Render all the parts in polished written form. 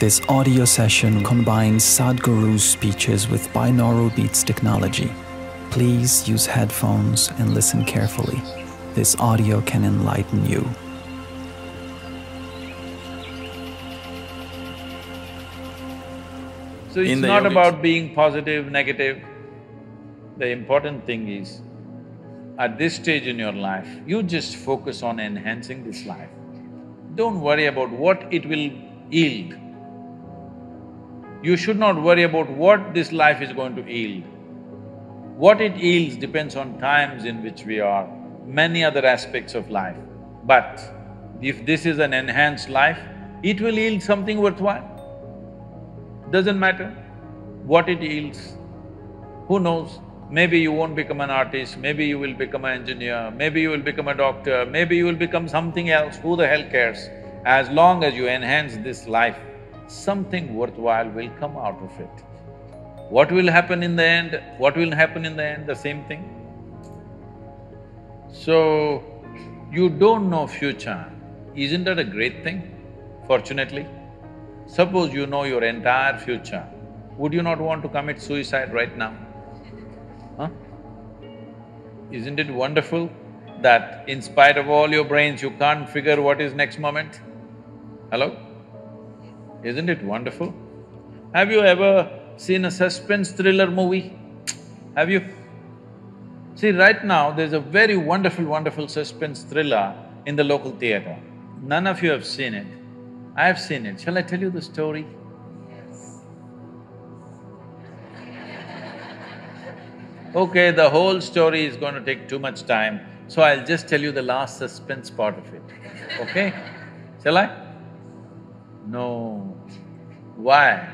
This audio session combines Sadhguru's speeches with binaural beats technology. Please use headphones and listen carefully. This audio can enlighten you. So it's not about being positive, negative. The important thing is, at this stage in your life, you just focus on enhancing this life. Don't worry about what it will yield. You should not worry about what this life is going to yield. What it yields depends on times in which we are, many other aspects of life. But if this is an enhanced life, it will yield something worthwhile. Doesn't matter what it yields. Who knows, maybe you won't become an artist, maybe you will become an engineer, maybe you will become a doctor, maybe you will become something else, who the hell cares? As long as you enhance this life, something worthwhile will come out of it. What will happen in the end? What will happen in the end? The same thing. So, you don't know future. Isn't that a great thing, fortunately? Suppose you know your entire future, would you not want to commit suicide right now? Huh? Isn't it wonderful that in spite of all your brains, you can't figure what is next moment? Hello? Isn't it wonderful? Have you ever seen a suspense thriller movie? Have you? See, right now there's a very wonderful suspense thriller in the local theatre. None of you have seen it. I have seen it. Shall I tell you the story? Yes. Okay, the whole story is going to take too much time, so I'll just tell you the last suspense part of it, okay? Shall I? No. Why?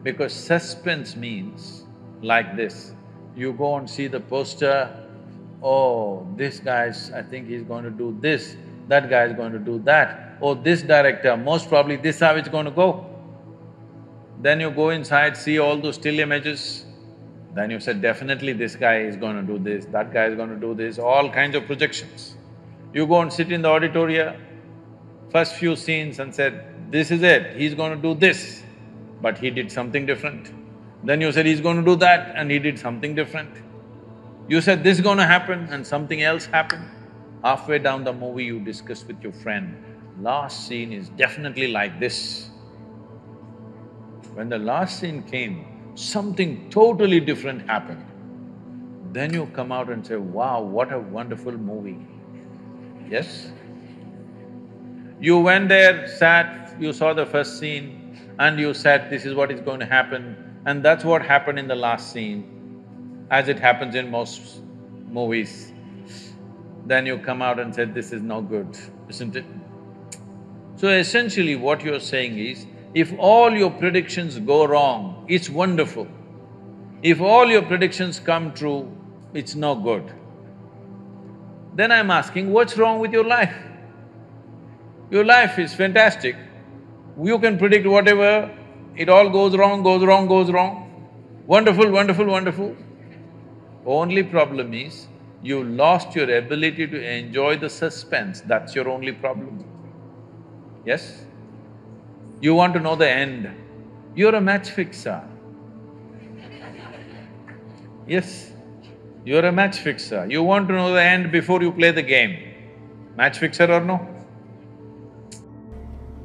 Because suspense means like this. You go and see the poster, oh, this guy's… I think he's going to do this, that guy's going to do that. Oh, this director, most probably this is how it's going to go. Then you go inside, see all those still images, then you said, definitely this guy is going to do this, that guy is going to do this, all kinds of projections. You go and sit in the auditorium, first few scenes and said, this is it, he's going to do this, but he did something different. Then you said he's going to do that and he did something different. You said this is going to happen and something else happened. Halfway down the movie, you discuss with your friend, last scene is definitely like this. When the last scene came, something totally different happened. Then you come out and say, wow, what a wonderful movie. Yes? You went there, sat, you saw the first scene and you said, this is what is going to happen, and that's what happened in the last scene, as it happens in most movies. Then you come out and said, this is no good, isn't it? So essentially what you're saying is, if all your predictions go wrong, it's wonderful. If all your predictions come true, it's no good. Then I'm asking, what's wrong with your life? Your life is fantastic. You can predict whatever, it all goes wrong, goes wrong, goes wrong. Wonderful, wonderful, wonderful. Only problem is, you lost your ability to enjoy the suspense, that's your only problem. Yes? You want to know the end. You're a match fixer. Yes, you're a match fixer. You want to know the end before you play the game. Match fixer or no?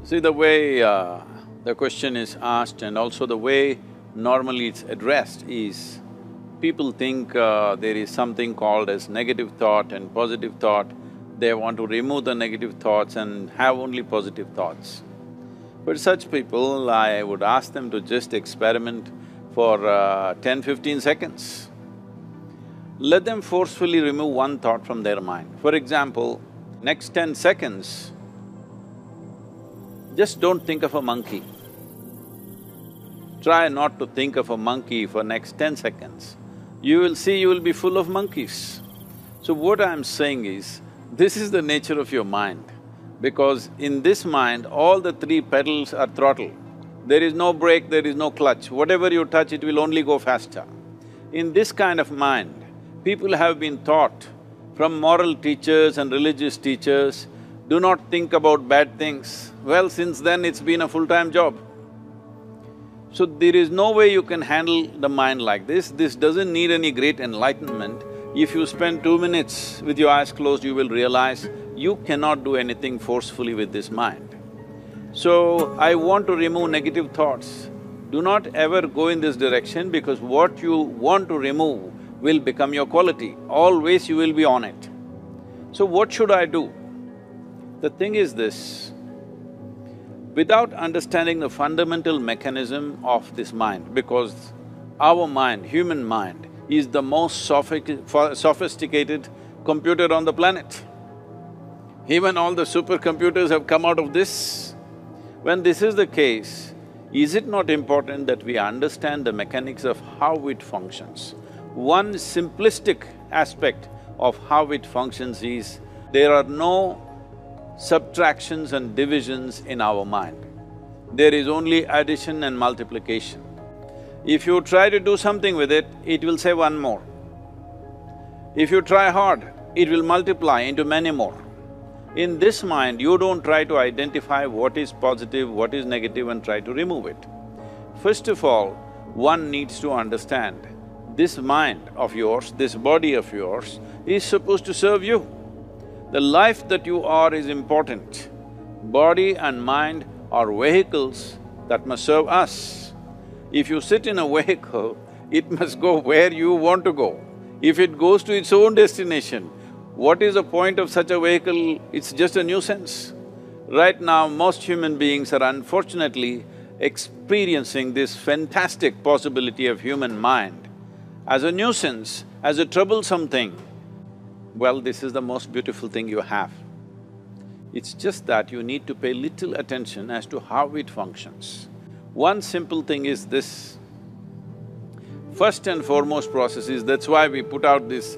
See, the way the question is asked and also the way normally it's addressed is, people think there is something called as negative thought and positive thought. They want to remove the negative thoughts and have only positive thoughts. For such people, I would ask them to just experiment for 10-15 seconds. Let them forcefully remove one thought from their mind. For example, next 10 seconds, just don't think of a monkey. Try not to think of a monkey for next 10 seconds. You will see you will be full of monkeys. So what I'm saying is, this is the nature of your mind, because in this mind, all the three pedals are throttle. There is no brake, there is no clutch. Whatever you touch, it will only go faster. In this kind of mind, people have been taught from moral teachers and religious teachers, do not think about bad things. Well, since then it's been a full-time job. So there is no way you can handle the mind like this. This doesn't need any great enlightenment. If you spend 2 minutes with your eyes closed, you will realize you cannot do anything forcefully with this mind. So, I want to remove negative thoughts. Do not ever go in this direction because what you want to remove will become your quality. Always you will be on it. So what should I do? The thing is this, without understanding the fundamental mechanism of this mind, because our mind, human mind, is the most sophisticated computer on the planet. Even all the supercomputers have come out of this. When this is the case, is it not important that we understand the mechanics of how it functions? One simplistic aspect of how it functions is, there are no subtractions and divisions in our mind. There is only addition and multiplication. If you try to do something with it, it will say one more. If you try hard, it will multiply into many more. In this mind, you don't try to identify what is positive, what is negative and try to remove it. First of all, one needs to understand, this mind of yours, this body of yours is supposed to serve you. The life that you are is important. Body and mind are vehicles that must serve us. If you sit in a vehicle, it must go where you want to go. If it goes to its own destination, what is the point of such a vehicle? It's just a nuisance. Right now, most human beings are unfortunately experiencing this fantastic possibility of human mind as a nuisance, as a troublesome thing. Well, this is the most beautiful thing you have. It's just that you need to pay little attention as to how it functions. One simple thing is this. First and foremost process is, that's why we put out this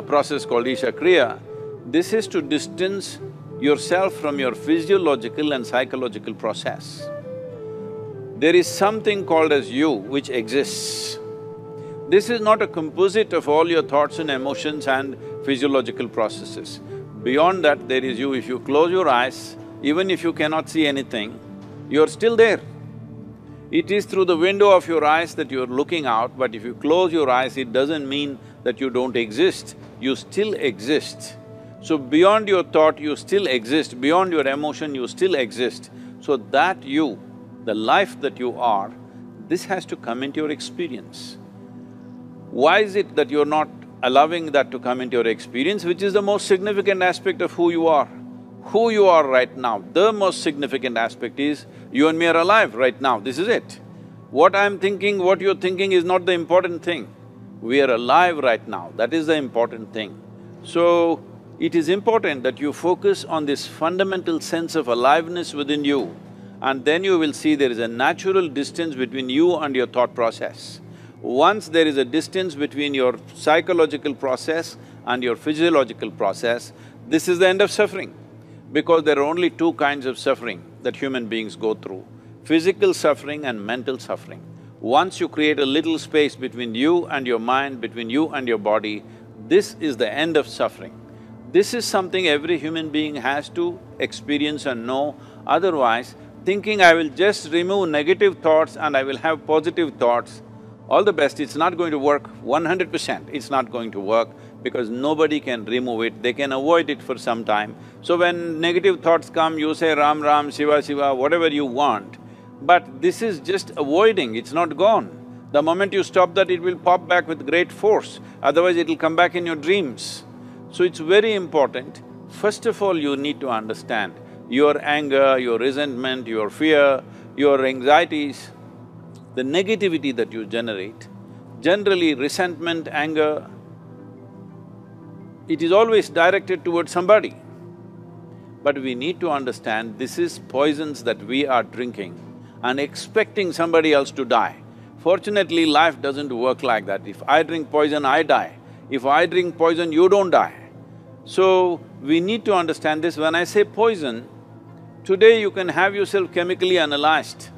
process called Isha Kriya. This is to distance yourself from your physiological and psychological process. There is something called as you which exists. This is not a composite of all your thoughts and emotions and physiological processes. Beyond that, there is you. If you close your eyes, even if you cannot see anything, you're still there. It is through the window of your eyes that you're looking out, but if you close your eyes, it doesn't mean that you don't exist, you still exist. So beyond your thought, you still exist, beyond your emotion, you still exist. So that you, the life that you are, this has to come into your experience. Why is it that you're not allowing that to come into your experience, which is the most significant aspect of who you are? Who you are right now, the most significant aspect is, you and me are alive right now, this is it. What I'm thinking, what you're thinking is not the important thing. We are alive right now, that is the important thing. So, it is important that you focus on this fundamental sense of aliveness within you, and then you will see there is a natural distance between you and your thought process. Once there is a distance between your psychological process and your physiological process, this is the end of suffering. Because there are only two kinds of suffering that human beings go through, physical suffering and mental suffering. Once you create a little space between you and your mind, between you and your body, this is the end of suffering. This is something every human being has to experience and know, otherwise thinking I will just remove negative thoughts and I will have positive thoughts, all the best, it's not going to work 100%, it's not going to work because nobody can remove it, they can avoid it for some time. So when negative thoughts come, you say Ram Ram, Shiva Shiva, whatever you want, but this is just avoiding, it's not gone. The moment you stop that, it will pop back with great force, otherwise it'll come back in your dreams. So it's very important, first of all you need to understand your anger, your resentment, your fear, your anxieties, the negativity that you generate. Generally resentment, anger, it is always directed towards somebody. But we need to understand this is poisons that we are drinking and expecting somebody else to die. Fortunately, life doesn't work like that. If I drink poison, I die. If I drink poison, you don't die. So, we need to understand this. When I say poison, today you can have yourself chemically analyzed.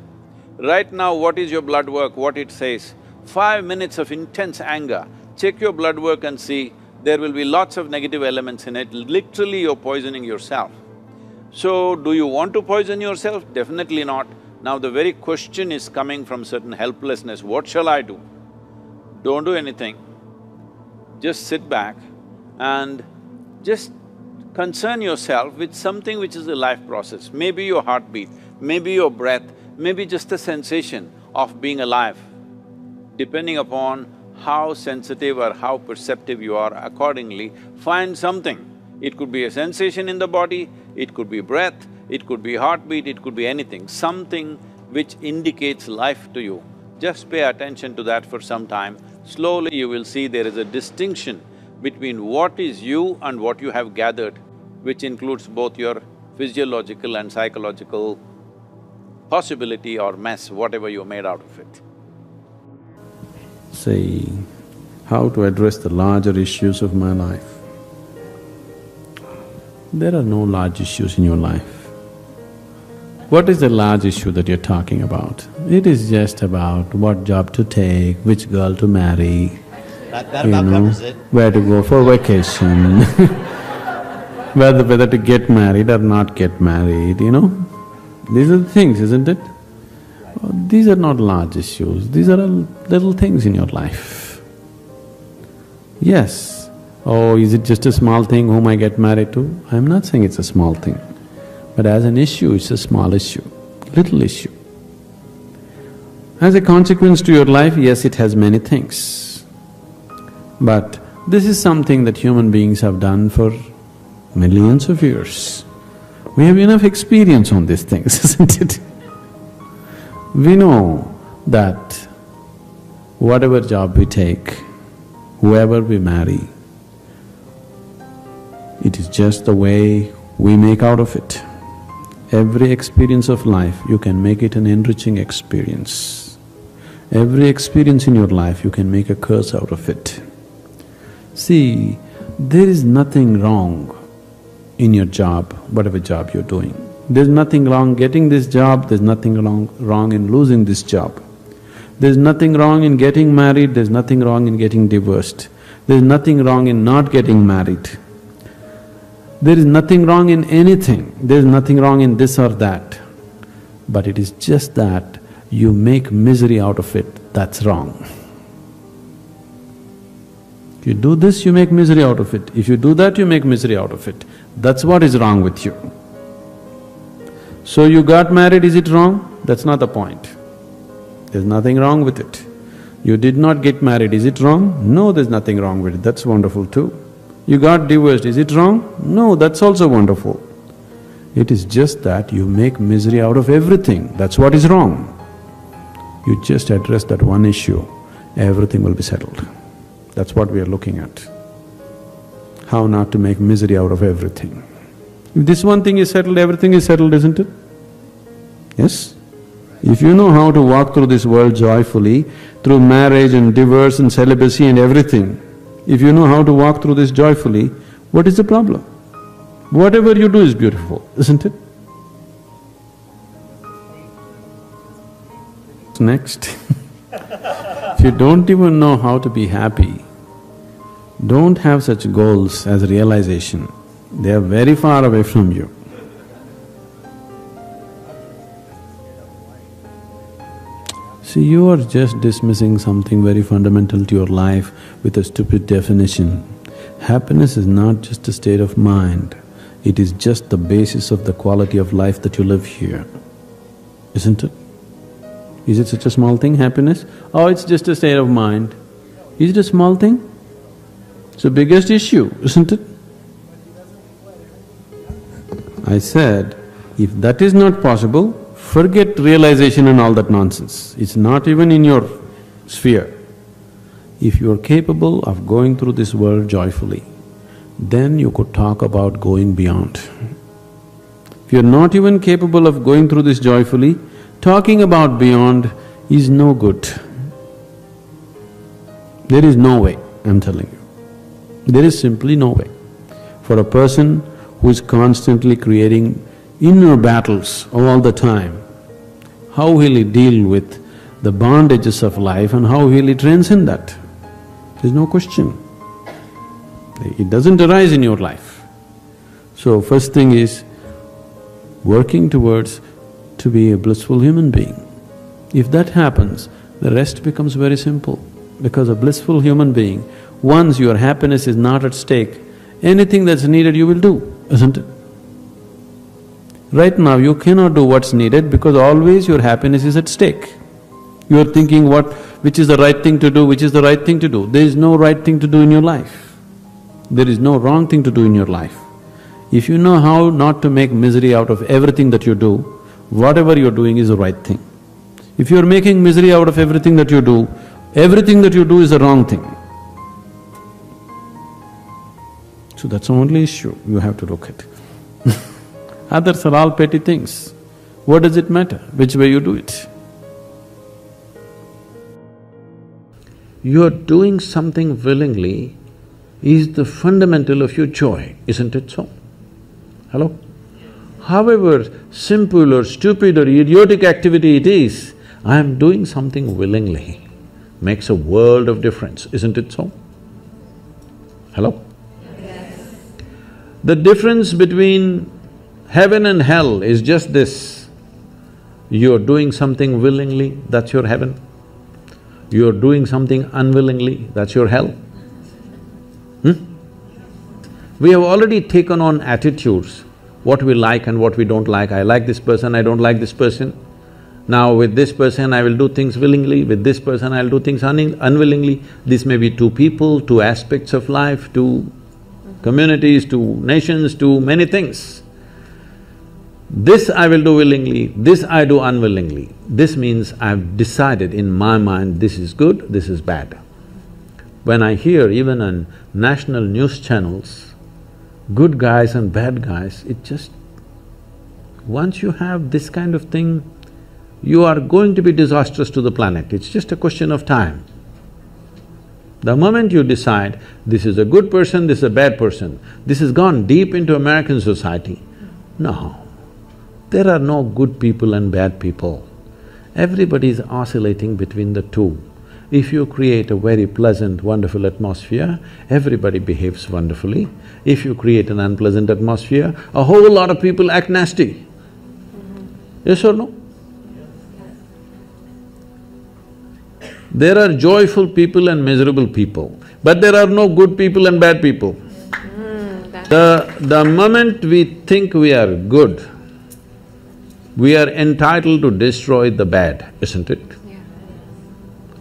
Right now, what is your blood work, what it says? 5 minutes of intense anger, check your blood work and see, there will be lots of negative elements in it, literally you're poisoning yourself. So, do you want to poison yourself? Definitely not. Now the very question is coming from certain helplessness, what shall I do? Don't do anything, just sit back and just concern yourself with something which is a life process. Maybe your heartbeat, maybe your breath, maybe just the sensation of being alive. Depending upon how sensitive or how perceptive you are, accordingly, find something. It could be a sensation in the body, it could be breath, it could be heartbeat, it could be anything, something which indicates life to you. Just pay attention to that for some time. Slowly you will see there is a distinction between what is you and what you have gathered, which includes both your physiological and psychological possibility or mess, whatever you made out of it. Say, how to address the larger issues of my life. There are no large issues in your life. What is the large issue that you're talking about? It is just about what job to take, which girl to marry, that about covers it. Where to go for vacation, whether to get married or not get married, These are the things, isn't it? These are not large issues, these are little things in your life. Yes, oh, is it just a small thing whom I get married to? I'm not saying it's a small thing, but as an issue, it's a small issue, little issue. As a consequence to your life, yes, it has many things. But this is something that human beings have done for millions of years. We have enough experience on these things, isn't it? We know that whatever job we take, whoever we marry, it is just the way we make out of it. Every experience of life, you can make it an enriching experience. Every experience in your life, you can make a curse out of it. See, there is nothing wrong in your job, whatever job you're doing. There's nothing wrong getting this job, there's nothing wrong in losing this job. There's nothing wrong in getting married, there's nothing wrong in getting divorced. There's nothing wrong in not getting married. There is nothing wrong in anything, there's nothing wrong in this or that. But it is just that you make misery out of it, that's wrong. If you do this, you make misery out of it. If you do that, you make misery out of it. That's what is wrong with you. So you got married, is it wrong? That's not the point. There's nothing wrong with it. You did not get married, is it wrong? No, there's nothing wrong with it, that's wonderful too. You got divorced, is it wrong? No, that's also wonderful. It is just that you make misery out of everything, that's what is wrong. You just address that one issue, everything will be settled. That's what we are looking at. How not to make misery out of everything. If this one thing is settled, everything is settled, isn't it? Yes? If you know how to walk through this world joyfully, through marriage and divorce and celibacy and everything, if you know how to walk through this joyfully, what is the problem? Whatever you do is beautiful, isn't it? Next, if you don't even know how to be happy, don't have such goals as realization. They are very far away from you. See, you are just dismissing something very fundamental to your life with a stupid definition. Happiness is not just a state of mind, it is just the basis of the quality of life that you live here, isn't it? Is it such a small thing, happiness? Oh, it's just a state of mind. Is it a small thing? It's the biggest issue, isn't it? I said, if that is not possible, forget realization and all that nonsense. It's not even in your sphere. If you are capable of going through this world joyfully, then you could talk about going beyond. If you're not even capable of going through this joyfully, talking about beyond is no good. There is no way, I'm telling you. There is simply no way. For a person who is constantly creating inner battles all the time, how will he deal with the bondages of life and how will he transcend that? There's no question. It doesn't arise in your life. So first thing is working towards to be a blissful human being. If that happens, the rest becomes very simple. Because a blissful human being, once your happiness is not at stake, anything that's needed you will do, isn't it? Right now you cannot do what's needed because always your happiness is at stake. You are thinking which is the right thing to do, which is the right thing to do. There is no right thing to do in your life. There is no wrong thing to do in your life. If you know how not to make misery out of everything that you do, whatever you're doing is the right thing. If you're making misery out of everything that you do is the wrong thing. So that's the only issue you have to look at. Others are all petty things. What does it matter, which way you do it? You're doing something willingly is the fundamental of your joy, isn't it so? Hello? However simple or stupid or idiotic activity it is, I am doing something willingly makes a world of difference, isn't it so? Hello? Yes. The difference between heaven and hell is just this. You're doing something willingly, that's your heaven. You're doing something unwillingly, that's your hell. We have already taken on attitudes, what we like and what we don't like. I like this person, I don't like this person. Now with this person I will do things willingly, with this person I'll do things unwillingly. This may be two people, two aspects of life, two communities, two nations, two many things. This I will do willingly, this I do unwillingly. This means I've decided in my mind this is good, this is bad. When I hear even on national news channels, good guys and bad guys, it just… once you have this kind of thing, you are going to be disastrous to the planet, it's just a question of time. The moment you decide, this is a good person, this is a bad person, this has gone deep into American society. No, there are no good people and bad people. Everybody is oscillating between the two. If you create a very pleasant, wonderful atmosphere, everybody behaves wonderfully. If you create an unpleasant atmosphere, a whole lot of people act nasty. Yes or no? There are joyful people and miserable people, but there are no good people and bad people. The moment we think we are good, we are entitled to destroy the bad, isn't it? Yeah.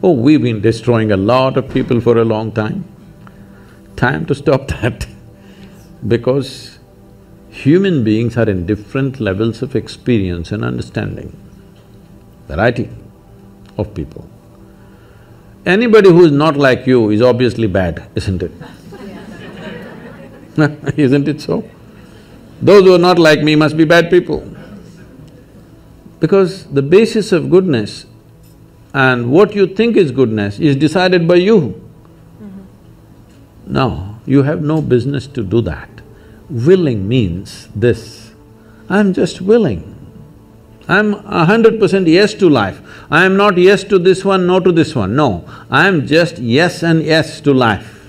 Oh, we've been destroying a lot of people for a long time. Time to stop that because human beings are in different levels of experience and understanding, variety of people. Anybody who is not like you is obviously bad, isn't it? Isn't it so? Those who are not like me must be bad people. Because the basis of goodness and what you think is goodness is decided by you. No, you have no business to do that. Willing means this, I'm just willing. I'm 100% yes to life. I am not yes to this one, no to this one, no. I am just yes and yes to life.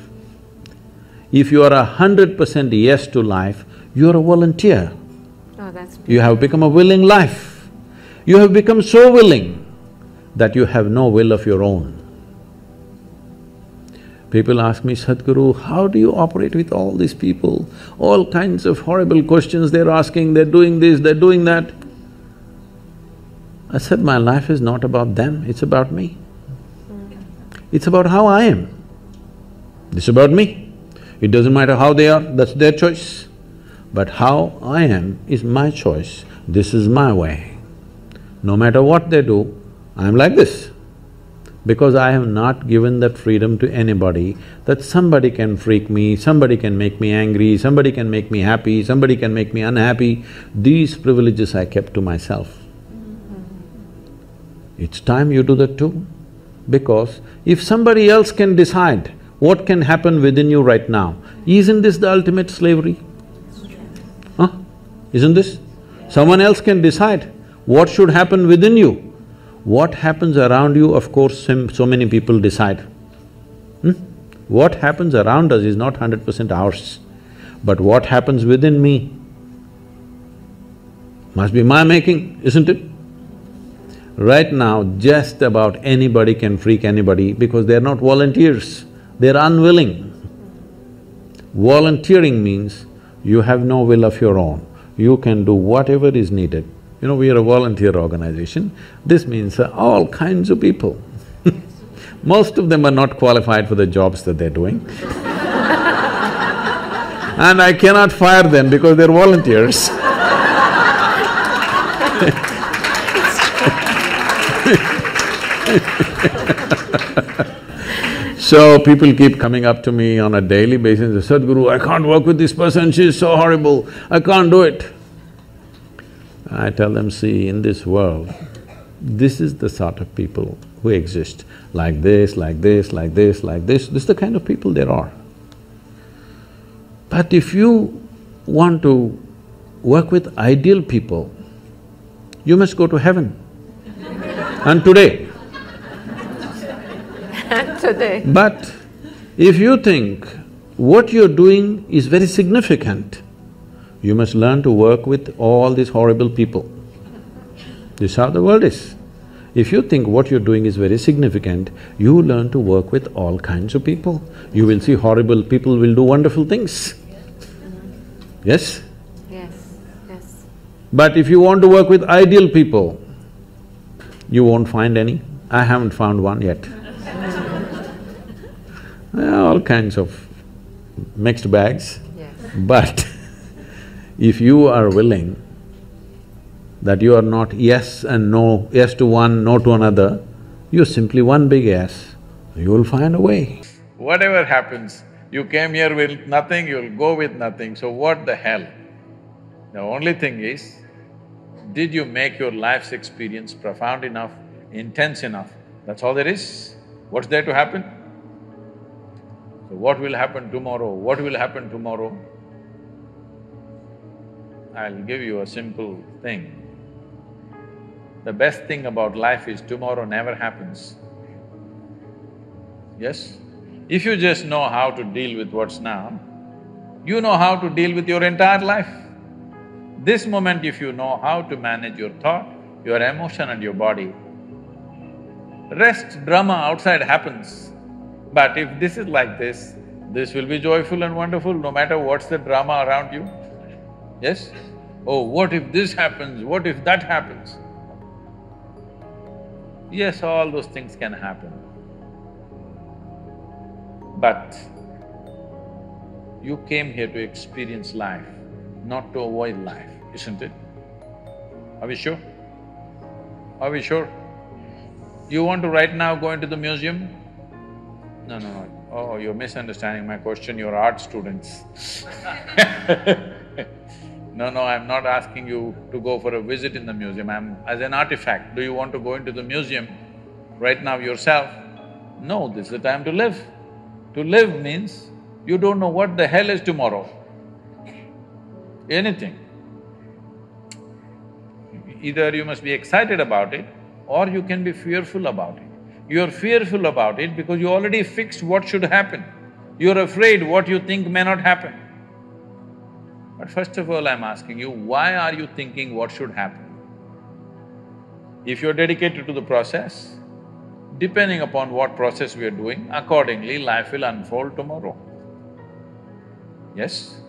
If you are 100% yes to life, you are a volunteer. Oh, that's beautiful. You have become a willing life. You have become so willing that you have no will of your own. People ask me, Sadhguru, how do you operate with all these people? All kinds of horrible questions they're asking, they're doing this, they're doing that. I said, my life is not about them, it's about me. It's about how I am. It's about me. It doesn't matter how they are, that's their choice. But how I am is my choice, this is my way. No matter what they do, I'm like this. Because I have not given that freedom to anybody that somebody can freak me, somebody can make me angry, somebody can make me happy, somebody can make me unhappy. These privileges I kept to myself. It's time you do that too. Because if somebody else can decide what can happen within you right now, isn't this the ultimate slavery? Huh? Isn't this? Someone else can decide what should happen within you. What happens around you, of course, so many people decide. What happens around us is not 100% ours. But what happens within me must be my making, isn't it? Right now, just about anybody can freak anybody because they're not volunteers, they're unwilling. Volunteering means you have no will of your own, you can do whatever is needed. You know, we are a volunteer organization, this means all kinds of people. Most of them are not qualified for the jobs that they're doing. And I cannot fire them because they're volunteers. So people keep coming up to me on a daily basis, Sadhguru, I can't work with this person, she's so horrible, I can't do it. I tell them, see, in this world, this is the sort of people who exist, like this, like this, like this, like this is the kind of people there are. But if you want to work with ideal people, you must go to heaven. And today. Today. But if you think what you're doing is very significant, you must learn to work with all these horrible people. This is how the world is. If you think what you're doing is very significant, you learn to work with all kinds of people. You will see horrible people will do wonderful things. Yes? Yes, yes. But if you want to work with ideal people, you won't find any. I haven't found one yet. All kinds of mixed bags. Yes. But if you are willing that you are not yes and no, yes to one, no to another, you're simply one big yes, you will find a way. Whatever happens, you came here with nothing, you'll go with nothing, so what the hell? The only thing is, did you make your life's experience profound enough, intense enough? That's all there is. What's there to happen? So what will happen tomorrow? What will happen tomorrow? I'll give you a simple thing. The best thing about life is tomorrow never happens. Yes? If you just know how to deal with what's now, you know how to deal with your entire life. This moment, if you know how to manage your thought, your emotion and your body, rest drama outside happens. But if this is like this will be joyful and wonderful no matter what's the drama around you. Yes? Oh, what if this happens, what if that happens? Yes, all those things can happen. But you came here to experience life, not to avoid life, isn't it? Are we sure? Are we sure? You want to right now go into the museum? No, no, no. Oh, you're misunderstanding my question, you're art students. No, no, I'm not asking you to go for a visit in the museum, I'm… as an artifact, do you want to go into the museum right now yourself? No, this is the time to live. To live means you don't know what the hell is tomorrow. Anything. Either you must be excited about it or you can be fearful about it. You're fearful about it because you already fixed what should happen. You're afraid what you think may not happen. But first of all, I'm asking you, why are you thinking what should happen? If you're dedicated to the process, depending upon what process we are doing, accordingly life will unfold tomorrow. Yes?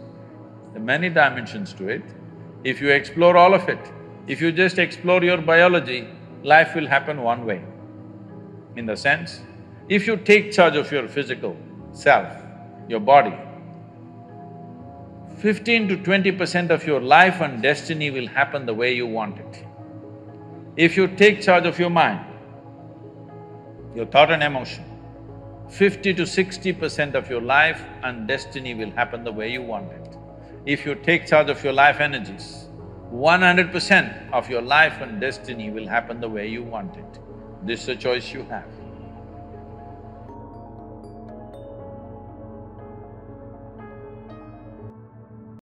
There are many dimensions to it. If you explore all of it, if you just explore your biology, life will happen one way. In the sense, if you take charge of your physical self, your body, 15 to 20% of your life and destiny will happen the way you want it. If you take charge of your mind, your thought and emotion, 50 to 60% of your life and destiny will happen the way you want it. If you take charge of your life energies, 100% of your life and destiny will happen the way you want it. This is a choice you have.